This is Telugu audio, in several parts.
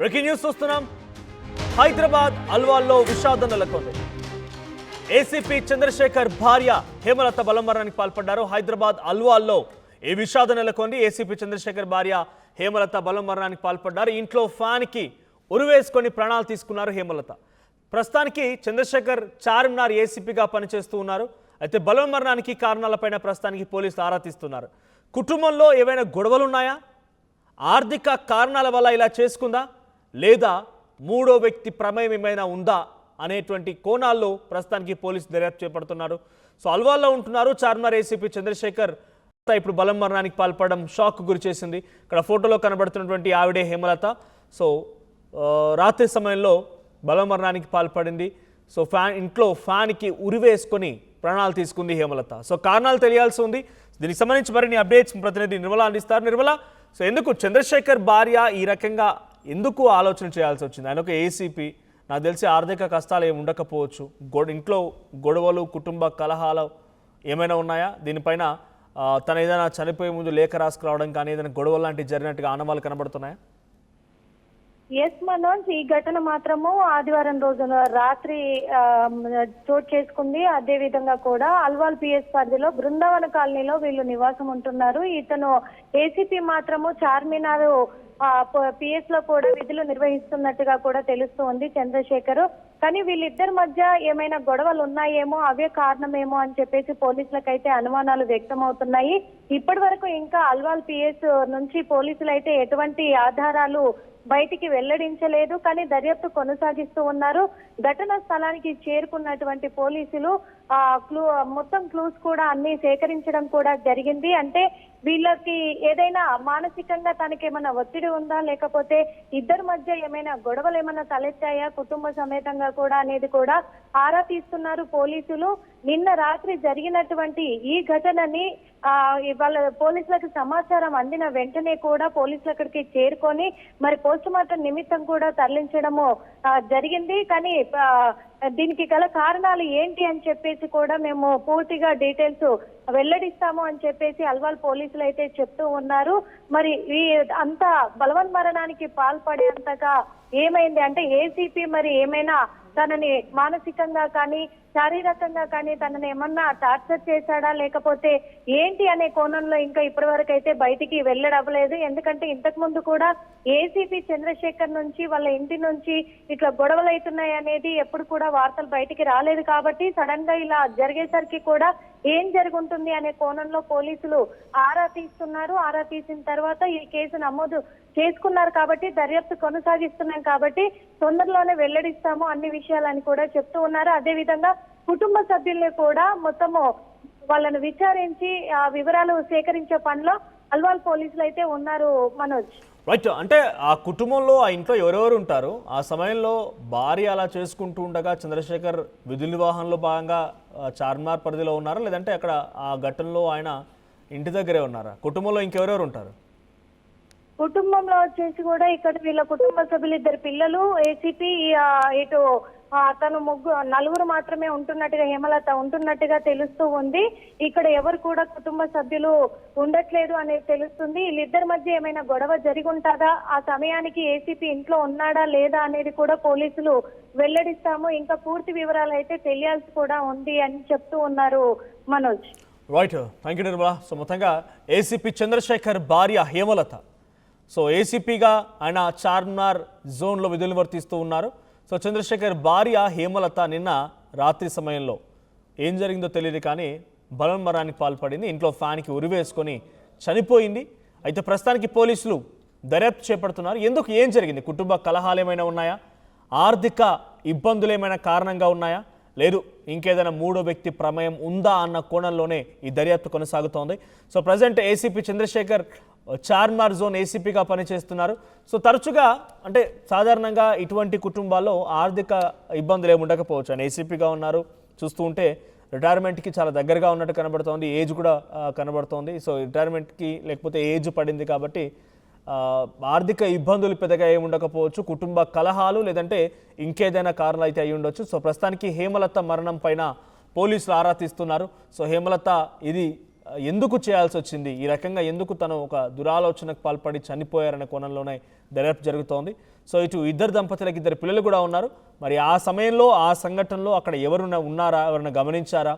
బ్రేకింగ్ న్యూస్ చూస్తున్నాం. హైదరాబాద్ అల్వాల్లో విషాదం నెలకొంది. ఏసీపీ చంద్రశేఖర్ భార్య హేమలత బలమరణానికి పాల్పడ్డారు. హైదరాబాద్ అల్వాల్లో ఈ విషాదం నెలకొంది. ఏసీపీ చంద్రశేఖర్ భార్య హేమలత బలమరణానికి పాల్పడ్డారు. ఇంట్లో ఫ్యాన్కి ఉరివేసుకొని ప్రాణాలు తీసుకున్నారు హేమలత. ప్రస్తుతానికి చంద్రశేఖర్ చార్మినార్ ఏసీపీగా పనిచేస్తూ ఉన్నారు. అయితే బలమరణానికి కారణాలపైన ప్రస్తుతానికి పోలీసులు ఆరా తీస్తున్నారు. కుటుంబంలో ఏవైనా గొడవలున్నాయా, ఆర్థిక కారణాల వల్ల ఇలా చేసుకుందా, లేదా మూడో వ్యక్తి ప్రమేయం ఏమైనా ఉందా అనేటువంటి కోణాల్లో ప్రస్తుతానికి పోలీసులు దర్యాప్తు చేపడుతున్నారు. సో అల్వాల్లో ఉంటున్నారు చార్మినార్ ఏసీపీ చంద్రశేఖర్. ఇప్పుడు బలమరణానికి పాల్పడడం షాక్ గురి చేసింది. ఇక్కడ ఫోటోలో కనబడుతున్నటువంటి ఆవిడే హేమలత. సో రాత్రి సమయంలో బలమరణానికి పాల్పడింది. సో ఇంట్లో ఫ్యాన్కి ఉరివేసుకొని ప్రాణాలు తీసుకుంది హేమలత. సో కారణాలు తెలియాల్సి ఉంది. దీనికి సంబంధించి మరిన్ని అప్డేట్స్ ప్రతినిధి నిర్మల అందిస్తారు. నిర్మల, సో ఎందుకు చంద్రశేఖర్ భార్య ఈ రకంగా ఎందుకు ఆలోచన చేయాల్సి వచ్చింది? ఆయన ఒక ఏసీపీ, నాకు తెలిసి ఆర్థిక కష్టాలు ఏమి ఉండకపోవచ్చు. ఇంట్లో గొడవలు, కుటుంబ కలహాలు ఏమైనా ఉన్నాయా? దీనిపైన తను ఏదైనా చనిపోయే ముందు లేఖ రాసుకురావడం కానీ ఏదైనా గొడవలు లాంటివి జరిగినట్టుగా ఆనవాళ్ళు కనబడుతున్నాయా? ఎస్ మనోజ్, ఈ ఘటన మాత్రము ఆదివారం రోజున రాత్రి చోటు చేసుకుంది. అదే విధంగా కూడా అల్వాల్ పిఎస్ పరిధిలో బృందావన కాలనీలో వీళ్ళు నివాసం ఉంటున్నారు. ఇతను ఏసీపీ మాత్రము చార్మినార్ పిఎస్ లో కూడా విధులు నిర్వహిస్తున్నట్టుగా కూడా తెలుస్తూ ఉంది చంద్రశేఖర్. కానీ వీళ్ళిద్దరి మధ్య ఏమైనా గొడవలు ఉన్నాయేమో, అవే కారణమేమో అని చెప్పేసి పోలీసులకైతే అనుమానాలు వ్యక్తమవుతున్నాయి. ఇప్పటి వరకు ఇంకా అల్వాల్ పిఎస్ నుంచి పోలీసులు అయితే ఎటువంటి ఆధారాలు బయటికి వెల్లడించలేదు. కానీ దర్యాప్తు కొనసాగిస్తూ ఉన్నారు. ఘటనా స్థలానికి చేరుకున్నటువంటి పోలీసులు మొత్తం క్లూస్ కూడా అన్ని సేకరించడం కూడా జరిగింది. అంటే వీళ్ళకి ఏదైనా మానసికంగా తనకి ఏమైనా ఒత్తిడి ఉందా, లేకపోతే ఇద్దరి మధ్య ఏమైనా గొడవలు ఏమైనా తలెత్తాయా కుటుంబ సమేతంగా కూడా అనేది కూడా ఆరా తీస్తున్నారు పోలీసులు. నిన్న రాత్రి జరిగినటువంటి ఈ ఘటనని వాళ్ళ పోలీసులకు సమాచారం అందిన వెంటనే కూడా పోలీసులు అక్కడికి చేరుకొని మరి పోస్ట్ మార్టం నిమిత్తం కూడా తరలించడము జరిగింది. కానీ దీనికి గల కారణాలు ఏంటి అని చెప్పేసి కూడా మేము పూర్తిగా డీటెయిల్స్ వెల్లడిస్తాము అని చెప్పేసి అల్వాల్ పోలీసులు అయితే చెప్తూ ఉన్నారు. మరి ఈ అంత బలవన్మరణానికి పాల్పడేంతగా ఏమైంది అంటే ఏసీపీ మరి ఏమైనా తనని మానసికంగా కానీ శారీరకంగా కానీ తనని ఏమన్నా టార్చర్ చేశాడా, లేకపోతే ఏంటి అనే కోణంలో ఇంకా ఇప్పటి వరకు అయితే బయటికి వెళ్ళడవ్వలేదు. ఎందుకంటే ఇంతకు ముందు కూడా ఏసీపీ చంద్రశేఖర్ నుంచి వాళ్ళ ఇంటి నుంచి ఇట్లా గొడవలు అవుతున్నాయి అనేది ఎప్పుడు కూడా వార్తలు బయటికి రాలేదు. కాబట్టి సడన్ గా ఇలా జరిగేసరికి కూడా ఏం జరుగుంటుంది అనే కోణంలో పోలీసులు ఆరా తీస్తున్నారు. ఆరా తీసిన తర్వాత ఈ కేసు నమోదు చేసుకున్నారు. కాబట్టి దర్యాప్తు కొనసాగిస్తున్నాం. కాబట్టి తొందరలోనే వెల్లడిస్తాము అన్ని విషయాలని కూడా చెప్తూ ఉన్నారు. అదే విధంగా కుటుంబ సభ్యుల్ని కూడా మొత్తము వాళ్ళను విచారించి ఆ వివరాలు సేకరించే పనిలో అల్వాల్ పోలీసులు అయితే ఉన్నారు మనోజ్. రైట్, అంటే ఆ కుటుంబంలో ఆ ఇంట్లో ఎవరెవరు ఉంటారు? ఆ సమయంలో భార్య అలా చేసుకుంటూ ఉండగా చంద్రశేఖర్ విధుల నిర్వహణలో భాగంగా చార్మినార్ పరిధిలో ఉన్నారా, లేదంటే అక్కడ ఆ ఘటనలో ఆయన ఇంటి దగ్గరే ఉన్నారా? కుటుంబంలో ఇంకెవరెవరు ఉంటారు? కుటుంబంలో వచ్చేసి కూడా ఇక్కడ వీళ్ళ కుటుంబ సభ్యులు ఇద్దరు పిల్లలు, ఏసీపీ ఇటు తను నలుగురు మాత్రమే ఉంటున్నట్టుగా హేమలత ఉంటున్నట్టుగా తెలుస్తూ ఉంది. ఇక్కడ ఎవరు కూడా కుటుంబ సభ్యులు ఉండట్లేదు అనేది తెలుస్తుంది. వీళ్ళిద్దరి మధ్య ఏమైనా గొడవ జరిగి ఉంటుందా, ఆ సమయానికి ఏసీపీ ఇంట్లో ఉన్నాడా లేదా అనేది కూడా పోలీసులు వెల్లడిస్తాము. ఇంకా పూర్తి వివరాలు అయితే తెలియాల్సి కూడా ఉంది అని చెప్తూ ఉన్నారు Manoj. Right, thank you Nirmala. So మొత్తంగా ఏసీపీ చంద్రశేఖర్ భార్య హేమలత, సో ఏసీపీగా ఆయన చార్మినార్ జోన్లో విధులు నిర్వర్తిస్తూ ఉన్నారు. సో చంద్రశేఖర్ భార్య హేమలత నిన్న రాత్రి సమయంలో ఏం జరిగిందో తెలియదు కానీ బలవన్మరణానికి పాల్పడింది. ఇంట్లో ఫ్యాన్కి ఉరివేసుకొని చనిపోయింది. అయితే ప్రస్తుతానికి పోలీసులు దర్యాప్తు చేపడుతున్నారు. ఎందుకు, ఏం జరిగింది? కుటుంబ కలహాలు ఏమైనా ఉన్నాయా, ఆర్థిక ఇబ్బందులు ఏమైనా కారణంగా ఉన్నాయా, లేదు ఇంకేదైనా మూడో వ్యక్తి ప్రమేయం ఉందా అన్న కోణంలోనే ఈ దర్యాప్తు కొనసాగుతోంది. So present ACP Chandrashekhar Charminar zone ఏసీపీగా పనిచేస్తున్నారు. సో తరచుగా అంటే సాధారణంగా ఇటువంటి కుటుంబాల్లో ఆర్థిక ఇబ్బందులు ఏమి ఉండకపోవచ్చు. ఆయన ఏసీపీగా ఉన్నారు, చూస్తూ ఉంటే రిటైర్మెంట్కి చాలా దగ్గరగా ఉన్నట్టు కనబడుతోంది, ఏజ్ కూడా కనబడుతోంది. సో రిటైర్మెంట్కి లేకపోతే ఏజ్ పడింది కాబట్టి ఆర్థిక ఇబ్బందులు పెద్దగా ఏమి ఉండకపోవచ్చు. కుటుంబ కలహాలు లేదంటే ఇంకేదైనా కారణాలు అయితే అయి ఉండొచ్చు. సో ప్రస్తుతానికి హేమలత మరణం పైన పోలీసులు ఆరా తీస్తున్నారు. సో హేమలత ఇది ఎందుకు చేయాల్సి వచ్చింది, ఈ రకంగా ఎందుకు తను ఒక దురాలోచనకు పాల్పడి చనిపోయారనే కోణంలోనే దర్యాప్తు జరుగుతోంది. సో ఇటు ఇద్దరు దంపతులకు ఇద్దరు పిల్లలు కూడా ఉన్నారు. మరి ఆ సమయంలో ఆ సంఘటనలో అక్కడ ఉన్నారా, ఎవరైనా గమనించారా,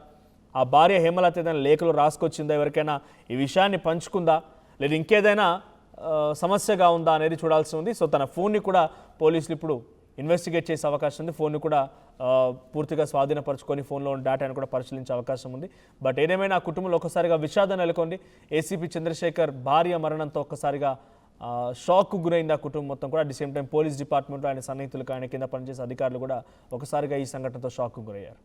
ఆ భార్య హేమలత ఏదైనా లేఖలు రాసుకొచ్చిందా, ఎవరికైనా ఈ విషయాన్ని పంచుకుందా, లేదా ఇంకేదైనా సమస్యగా ఉందా అనేది చూడాల్సి ఉంది. సో తన ఫోన్ని కూడా పోలీసులు ఇప్పుడు ఇన్వెస్టిగేట్ చేసే అవకాశం ఉంది. ఫోన్ని కూడా పూర్తిగా స్వాధీనపరచుకొని ఫోన్లో ఉన్న డేటాను కూడా పరిశీలించే అవకాశం ఉంది. బట్ ఏదేమైనా ఆ కుటుంబంలో ఒక్కసారిగా విషాదం నెలకొంది. ఏసీపీ చంద్రశేఖర్ భార్య మరణంతో ఒక్కసారిగా షాక్కు గురైంది ఆ కుటుంబం మొత్తం కూడా. At the same time police డిపార్ట్మెంట్లో ఆయన సన్నిహితులకు, ఆయన కింద పనిచేసే అధికారులు కూడా ఒకసారిగా ఈ సంఘటనతో షాక్కు గురయ్యారు.